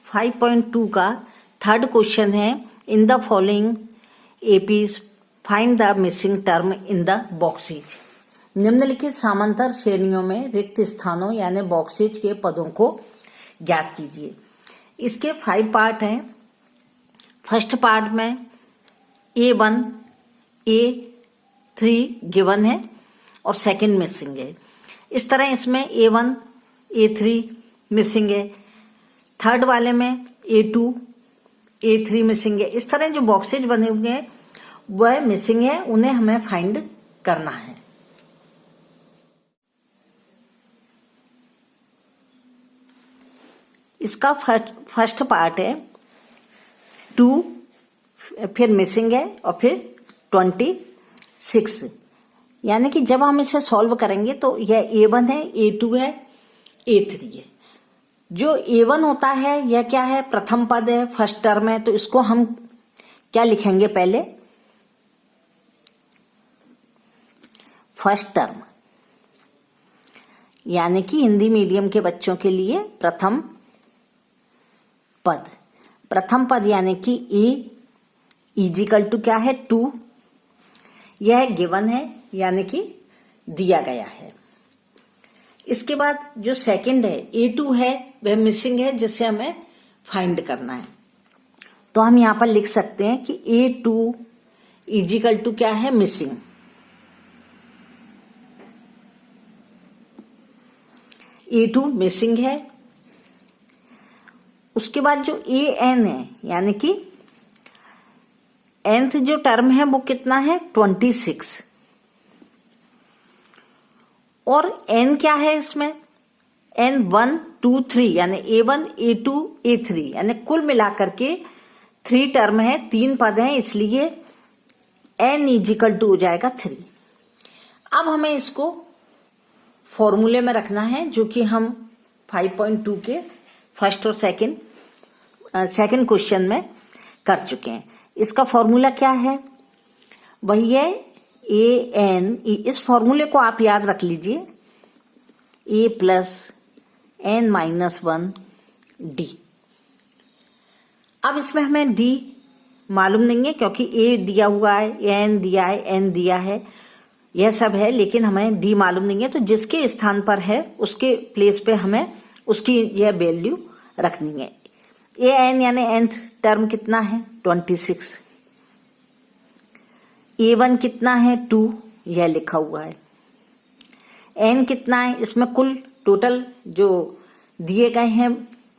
5.2 का third question है, in the following APs find the missing term in the boxes. निम्नलिखित समांतर श्रेणियों में रिक्त स्थानों यानी बॉक्सेज के पदों को ज्ञात कीजिए। इसके 5 पार्ट हैं। फर्स्ट पार्ट में A1 A3 गिवन है और सेकंड मिसिंग है। इस तरह इसमें A1 A3 मिसिंग है, थर्ड वाले में A2 A3 मिसिंग है। इस तरह जो बॉक्सेज बने हुए हैं वह मिसिंग है, उन्हें हमें फाइंड करना है। इसका फर्स्ट पार्ट है 2, फिर मिसिंग है और फिर 26। यानी कि जब हम इसे सॉल्व करेंगे तो यह A1 है, A2 है, A3 है। जो A1 होता है यह क्या है, प्रथम पद है, फर्स्ट टर्म है, तो इसको हम क्या लिखेंगे, पहले फर्स्ट टर्म, यानी कि हिंदी मीडियम के बच्चों के लिए प्रथम पद। प्रथम पद यानी कि A इजिकल टू क्या है, 2। यह गिवन है यानी कि दिया गया है। इसके बाद जो सेकंड है A2 है, वह मिसिंग है, जिसे हमें फाइंड करना है। तो हम यहां पर लिख सकते हैं कि A2 इजिकल टू क्या है, मिसिंग। A2 मिसिंग है। उसके बाद जो AN है यानी कि nth जो टर्म है वो कितना है, 26। और n क्या है इसमें, n 1 2 3 यानी A1 A2 A3 यानी कुल मिलाकर के 3 टर्म है, 3 पद हैं, इसलिए n इजिकल टू हो जाएगा 3। अब हमें इसको फॉर्मूले में रखना है, जो कि हम 5.2 के फर्स्ट और सेकंड क्वेश्चन में कर चुके हैं। इसका फॉर्मूला क्या है, वही है AN। इस फॉर्मूले को आप याद रख लीजिए, A plus N minus 1 D। अब इसमें हमें D मालूम नहीं है क्योंकि A दिया हुआ है, N दिया है, N दिया है, यह सब है, लेकिन हमें D मालूम नहीं है। तो जिसके स्थान पर है उसके प्लेस पे हमें उसकी यह वैल्यू रखनी है। AN यानी nth टर्म कितना है, 26। A1 कितना है, 2, यह लिखा हुआ है। N कितना है, इसमें कुल टोटल जो दिए गए हैं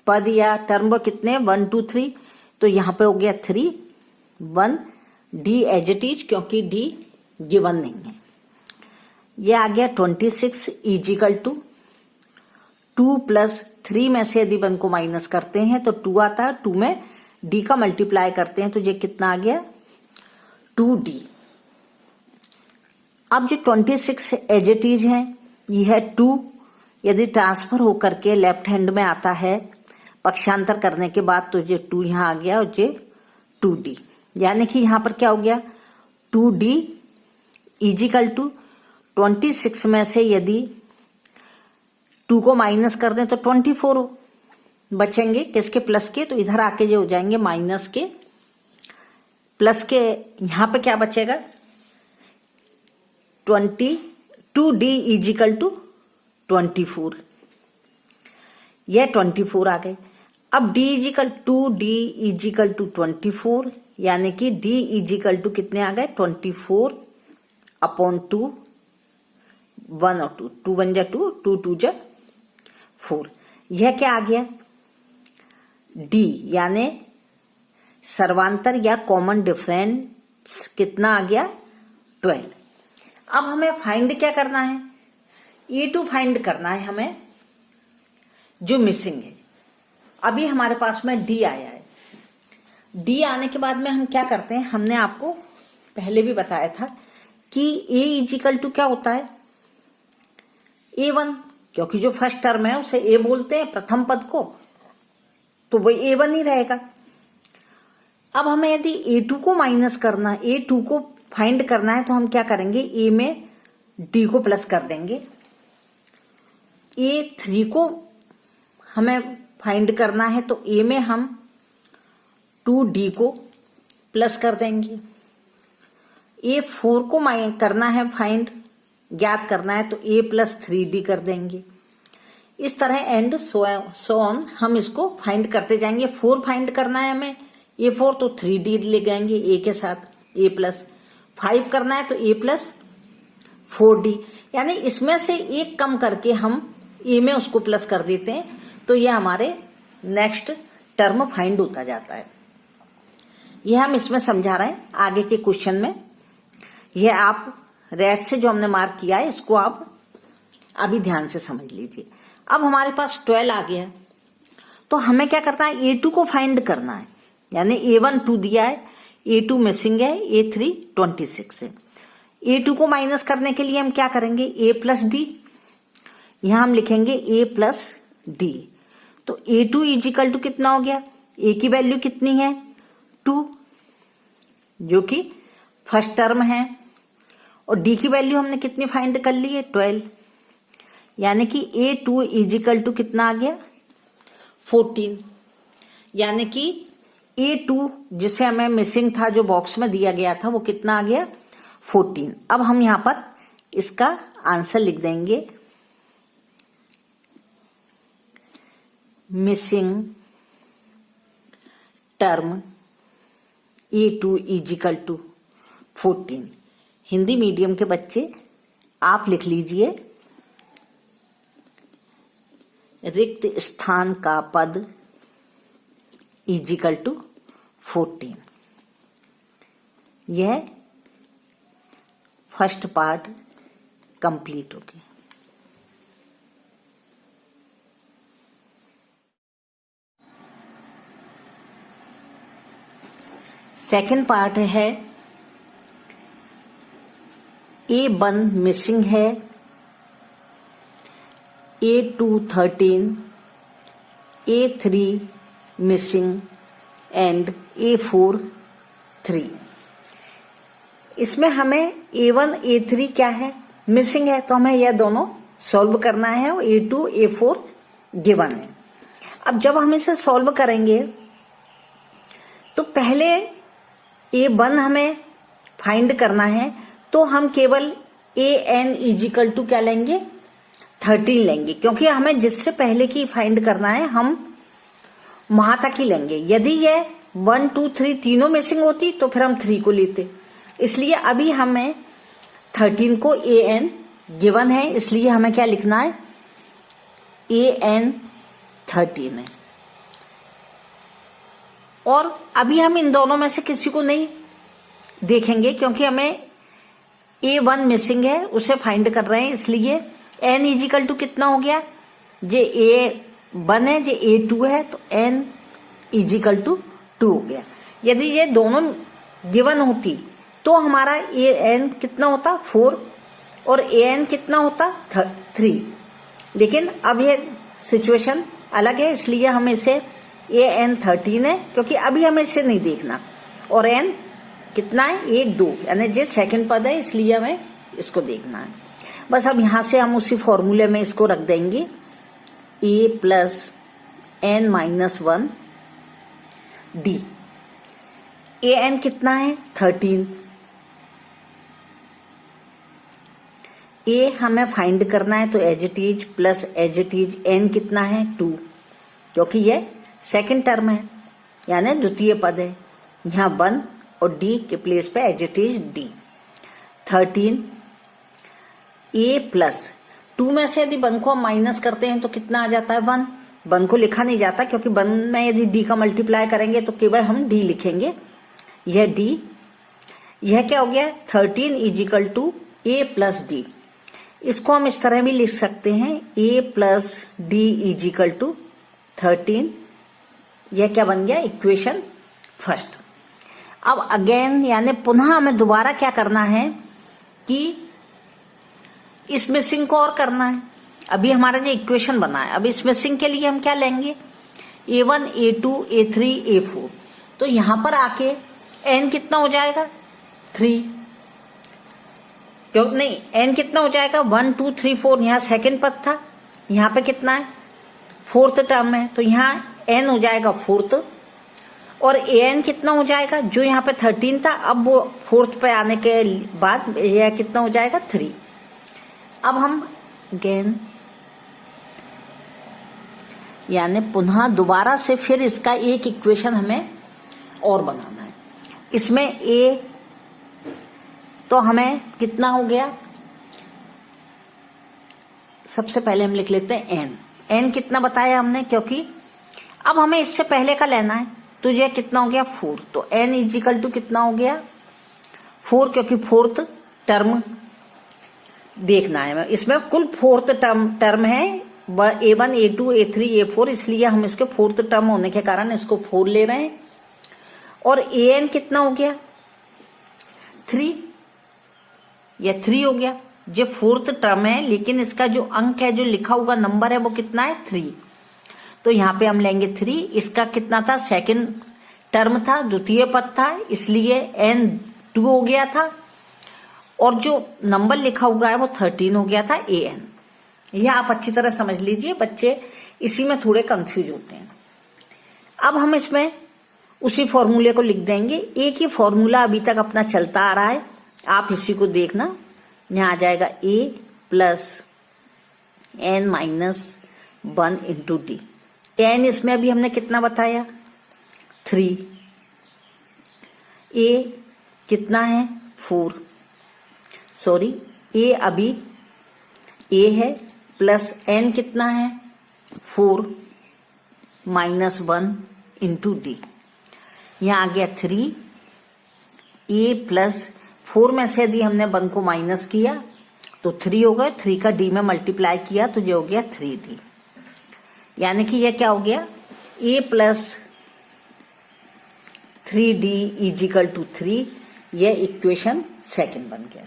पद या टर्म वो कितने, 1 2 3, तो यहां पे हो गया 3 1 D एज इट इज, क्योंकि D गिवन नहीं है। यह आ गया 26 इजिकल टू 2 प्लस 3 में से यदि 1 को माइनस करते हैं तो 2 आता है, 2 में D का मल्टीप्लाई करते हैं तो ये कितना आ गया, 2D। अब जो 26 एज इट इज है, यह 2 यदि ट्रांसफर होकर के लेफ्ट हैंड में आता है पक्षांतर करने के बाद, तो ये 2 यहां आ गया और ये 2D। यानी कि यहां पर क्या हो गया, 2D इजिकल टू 26 में से यदि 2 को माइनस कर दें तो 24 बचेंगे, किसके, प्लस के। तो इधर आके जो हो जाएंगे माइनस के, प्लस के, यहां पे क्या बचेगा, 22D इजिकल टू 24। यह 24 आ गए। अब D is equal 2D is equal to 24, यानी कि D इजिकल टू कितने आ गए, 24 अपॉन 2, 1 और 2, 2 1 जा 2, 2 2 जा 4। यह क्या आ गया, D यानी सर्वांतर या कॉमन डिफरेंस कितना आ गया, 12। अब हमें फाइंड क्या करना है, A2 फाइंड करना है हमें, जो मिसिंग है। अभी हमारे पास में D आया है। D आने के बाद में हम क्या करते हैं, हमने आपको पहले भी बताया था कि A इजिकल टू क्या होता है, A1, क्योंकि जो फर्स्ट टर्म है उसे A बोलते हैं प्रथम पद को, तो वो A1 ही रहेगा। अब हमें यदि A2 को माइनस करना, A2 को फाइंड करना है, तो हम क्या करेंगे, A में D को प्लस कर देंगे, A3 को हमें फाइंड करना है तो ए में हम 2d को प्लस कर देंगे। ए 4 को करना है फाइंड, ज्ञात करना है तो a प्लस 3d कर देंगे। इस तरह एंड सो ऑन हम इसको फाइंड करते जाएंगे। 4 फाइंड करना है हमें, a4 तो 3d ले जाएंगे a के साथ, a प्लस 5 करना है तो a प्लस 4d, यानी इसमें से एक कम करके हम a में उसको प्लस कर देते हैं तो यह हमारे नेक्स्ट टर्म फाइंड होता जाता है। यह हम इसमें समझा रहे हैं। आगे के क्वेश्चन में यह आप रेड से जो हमने मार्क किया है इसको आप अभी ध्यान से समझ लीजिए। अब हमारे पास 12 आ गया है तो हमें क्या करना है, A2 को फाइंड करना है, यानी A1 2 दिया है, A2 मिसिंग है, A3 26 है। A2 को माइनस करने के लिए हम क्या करेंगे, A प्लस डी, यहां हम लिखेंगे A प्लस डी। तो A2 इजिकल टू कितना हो गया, A की वैल्यू कितनी है 2 जो कि फर्स्ट टर्म है, और D की वैल्यू हमने कितनी फाइंड कर ली है 12, यानी कि A2 इजिकल टू कितना आ गया 14, यानी कि A2 जिसे हमें मिसिंग था जो बॉक्स में दिया गया था वो कितना आ गया 14। अब हम यहां पर इसका आंसर लिख देंगे, missing term A2 is equal to 14। Hindi medium के बच्चे आप लिख लीजिए, रिक्त स्थान का पद इजिकल टू 14। यह फर्स्ट पार्ट कंप्लीट हो गया। सेकंड पार्ट है, A1 मिसिंग है, A2 13, A3 missing and A4 3। इसमें हमें A1 A3 क्या है, मिसिंग है, तो हमें यह दोनों सॉल्व करना है और A2 A4 गिवन है। अब जब हम इसे सॉल्व करेंगे तो पहले A1 हमें फाइंड करना है तो हम केवल AN इजिकल टू क्या लेंगे 13 लेंगे, क्योंकि हमें जिससे पहले की फाइंड करना है हम वहां तक ही लेंगे। यदि ये 1 2 3 तीनों मिसिंग होती तो फिर हम 3 को लेते, इसलिए अभी हमें 13 को AN गिवन है, इसलिए हमें क्या लिखना है AN 13 है। और अभी हम इन दोनों में से किसी को नहीं देखेंगे क्योंकि हमें A1 मिसिंग है उसे फाइंड कर रहे हैं, इसलिए N इजिकल टू कितना हो गया, जे A1 है जे A2 है तो N इजिकल टू 2 हो गया। यदि ये दोनों गिवन होती तो हमारा AN कितना होता 4 और AN कितना होता 3, लेकिन अब ये सिचुएशन अलग है, इसलिए हम इसे AN 13 है क्योंकि अभी हमें इसे नहीं देखना, और N कितना है 1 2, यानी जो सेकंड पद है इसलिए हमें इसको देखना है। बस अब यहां से हम उसी फॉर्मूले में इसको रख देंगे, A plus N minus 1 D। AN कितना है 13, A हमें फाइंड करना है तो as it is plus as it is N कितना है 2, क्योंकि ये सेकंड टर्म है यानी द्वितीय पद है, यहाँ 1 और D के प्लेस पे as it is D। 13 A plus 2 में से यदि 1 को हम माइनस करते हैं तो कितना आ जाता है 1, 1 को लिखा नहीं जाता क्योंकि 1 में यदि D का मल्टीप्लाई करेंगे तो केवल हम D लिखेंगे, यह D। यह क्या हो गया 13 is equal to A plus D। इसको हम इस तरह भी लिख सकते हैं A plus D is equal to 13। यह क्या बन गया इक्वेशन फर्स्ट। अब अगेन यानी पुनः हमें दोबारा क्या करना है कि इस मिसिंग को और करना है। अभी हमारा जो इक्वेशन बना है, अब इस मिसिंग के लिए हम क्या लेंगे A1 A2 A3 A4, तो यहां पर आके N कितना हो जाएगा 3, क्यों नहीं N कितना हो जाएगा 1 2 3 4, यहां सेकंड पद था, यहां पे कितना है फोर्थ टर्म है, तो यहाँ n हो जाएगा फोर्थ, और an कितना हो जाएगा, जो यहाँ पे 13 था, अब वो फोर्थ पे आने के बाद यह कितना हो जाएगा 3। अब हम अगेन यानी पुनः दोबारा से फिर इसका एक इक्वेशन हमें और बनाना है। इसमें a तो हमें कितना हो गया, सबसे पहले हम लिख लेते हैं n कितना बताया हमने, क्योंकि अब हमें इससे पहले का लेना है, तो यह कितना हो गया 4, तो n इजिकल टू कितना हो गया 4, क्योंकि फोर्थ टर्म देखना है। इसमें कुल फोर्थ टर्म है A1 A2 A3 A4, इसलिए हम इसके फोर्थ टर्म होने के कारण इसको 4 ले रहे हैं। और an कितना हो गया 3, यह 3 हो गया, जो फोर्थ टर्म है, लेकिन इसका जो अंक है, जो लिखा हुआ नंबर है, वो कितना है 3, तो यहाँ पे हम लेंगे 3। इसका कितना था, सेकंड टर्म था, द्वितीय पद था, इसलिए n 2 हो गया था, और जो नंबर लिखा हुआ है वो 13 हो गया था an। यह आप अच्छी तरह समझ लीजिए, बच्चे इसी में थोड़े कंफ्यूज होते हैं। अब हम इसमें उसी फॉर्मूले को लिख देंगे, एक ही फॉर्मूला अभी तक अपना चलता आ रहा है, आप इसी को देखना। यहाँ आ जाएगा a plus n minus 1 into D. n इसमें अभी हमने कितना बताया 3, a कितना है 4, सॉरी a अभी a है, प्लस n कितना है 4 माइनस 1 इंटू डी। यहाँ आ गया 3, a प्लस 4 में से यदि हमने 1 को माइनस किया तो 3 हो गए, 3 का d में मल्टीप्लाई किया तो ये हो गया 3d। यानी कि यह क्या हो गया a plus 3d is equal to 3, यह इक्वेशन सेकंड बन गया।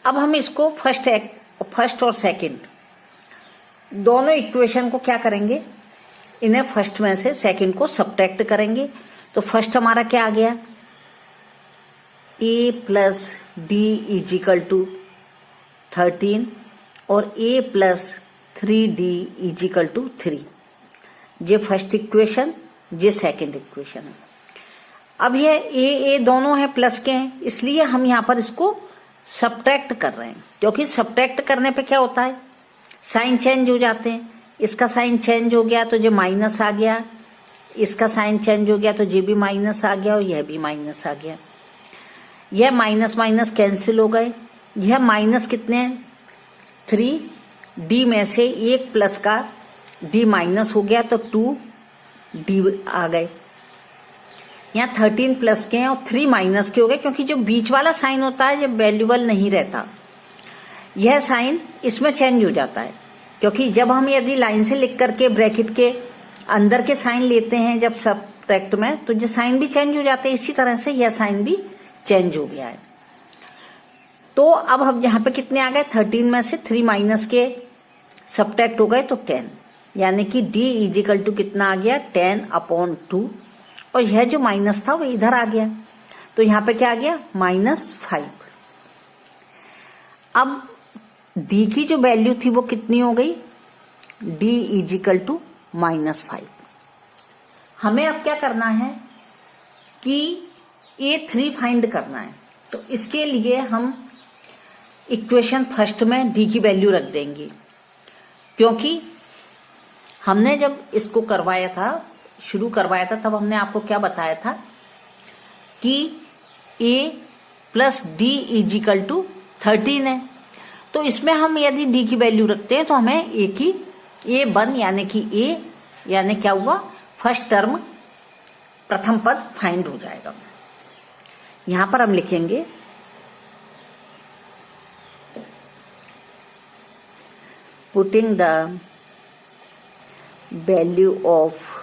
अब हम इसको फर्स्ट और सेकंड दोनों इक्वेशन को क्या करेंगे, इन्हें फर्स्ट में से सेकंड को सब्ट्रैक्ट करेंगे। तो फर्स्ट हमारा क्या आ गया a plus D is equal to 13 और a plus 3d is equal to 3, ये फर्स्ट इक्वेशन, ये सेकंड इक्वेशन है। अब ये a दोनों है प्लस के हैं, इसलिए हम यहाँ पर इसको सब्ट्रैक्ट कर रहे हैं, क्योंकि सब्ट्रैक्ट करने पे क्या होता है साइन चेंज हो जाते हैं। इसका साइन चेंज हो गया तो ये माइनस आ गया, इसका साइन चेंज हो गया तो ये भी माइनस आ गया, और यह भी माइनस आ गया। यह माइनस माइनस कैंसिल हो गए। यह माइनस कितने 3, डी में से एक प्लस का डी माइनस हो गया तो 2d आ गए। यहाँ 13 प्लस के हैं और 3 माइनस के हो गए, क्योंकि जो बीच वाला साइन होता है जब वैल्यूबल नहीं रहता, यह साइन इसमें चेंज हो जाता है, क्योंकि जब हम यदि लाइन से लिख करके ब्रैकेट के अंदर के साइन लेते हैं जब सब्ट्रैक्ट में, तो ये साइन भी चेंज हो जाते हैं। इसी तरह से यह साइन भी चेंज हो गया है। तो अब हम यहाँ पे कितने आ गए 13 में से 3 माइनस के सब्ट्रैक्ट हो गए तो 10, यानी कि d इजिकल टू कितना आ गया 10/2, और यह जो माइनस था वो इधर आ गया, तो यहाँ पे क्या आ गया -5। अब d की जो वैल्यू थी वो कितनी हो गई d इजिकल टू -5। हमें अब क्या करना है कि a3 फाइंड करना है, तो इसके लिए हम इक्वेशन फर्स्ट में d की वैल्यू रख देंगे, क्योंकि हमने जब इसको करवाया था, शुरू करवाया था, तब हमने आपको क्या बताया था कि a plus D is equal to 13 है। तो इसमें हम यदि d की वैल्यू रखते हैं तो हमें a की a1 यानी कि a यानी क्या हुआ फर्स्ट टर्म प्रथम पद फाइंड हो जाएगा। यहां पर हम लिखेंगे putting the value of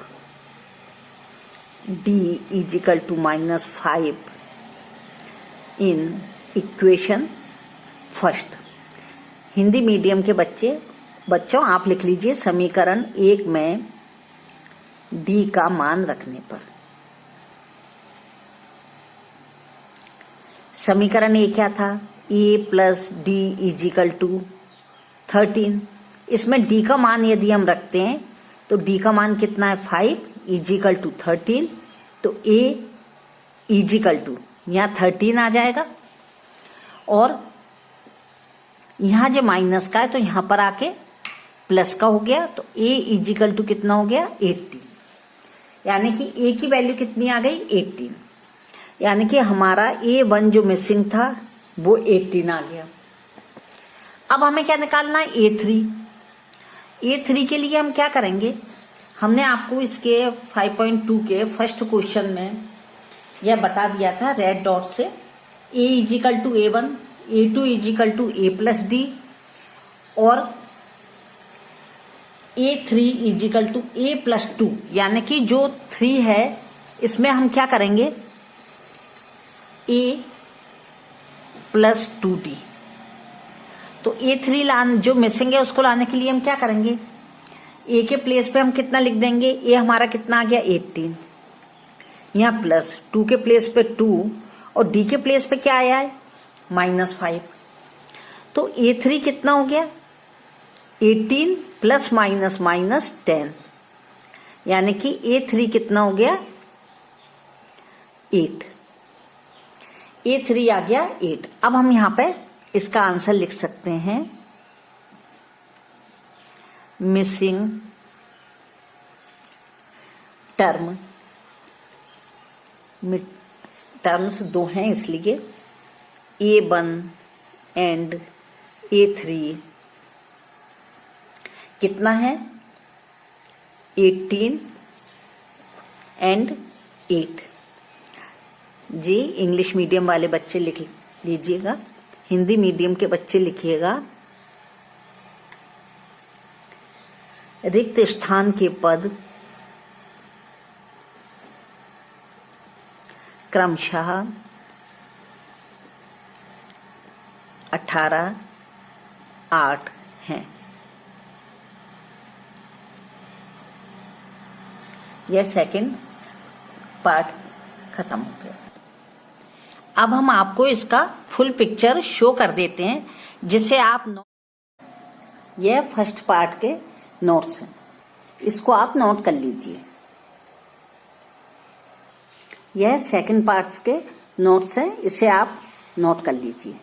d is equal to -5 in equation first. Hindi medium के बच्चों आप लिख लीजिए समीकरण 1 में d का मान रखने पर। समीकरण 1 क्या था a plus D is equal to 13। इसमें d का मान यदि हम रखते हैं तो d का मान कितना है 5 इजिकल टू 13, तो a इजिकल टू यहाँ 13 आ जाएगा, और यहाँ जो माइनस का है तो यहाँ पर आके प्लस का हो गया, तो a इजिकल टू कितना हो गया 18, यानी कि a की वैल्यू कितनी आ गई 18, यानी कि हमारा A1 जो मिसिंग था वो 18 आ गया। अब हमें क्या निकालना है A3। A3 के लिए हम क्या करेंगे, हमने आपको इसके 5.2 के फर्स्ट क्वेश्चन में यह बता दिया था रेड डॉट से, A is equal to A1, A2 is equal to A plus D, और A3 is equal to A plus 2, यानी कि जो 3 है इसमें हम क्या करेंगे A प्लस 2D, तो A3 जो मिसिंग है उसको लाने के लिए हम क्या करेंगे, A के प्लेस पे हम कितना लिख देंगे, A हमारा कितना आ गया 18, यहाँ प्लस 2 के प्लेस पे 2, और D के प्लेस पे क्या आया है -5, तो A3 कितना हो गया 18 प्लस माइनस माइनस 10, यानी कि A3 कितना हो गया 8, A3 आ गया 8। अब हम यहाँ पे इसका आंसर लिख सकते हैं, मिसिंग टर्म्स 2 हैं इसलिए A1 एंड A3 कितना है 18 एंड 8। जी इंग्लिश मीडियम वाले बच्चे लिख लीजिएगा, हिंदी मीडियम के बच्चे लिखिएगा, रिक्त स्थान के पद क्रमशः 18, 8 हैं। यह सेकंड पार्ट खत्म हो गया। अब हम आपको इसका फुल पिक्चर शो कर देते हैं, जिससे आप यह फर्स्ट पार्ट के नोट्स हैं, इसको आप नोट कर लीजिए। यह सेकंड पार्ट्स के नोट्स हैं, इसे आप नोट कर लीजिए।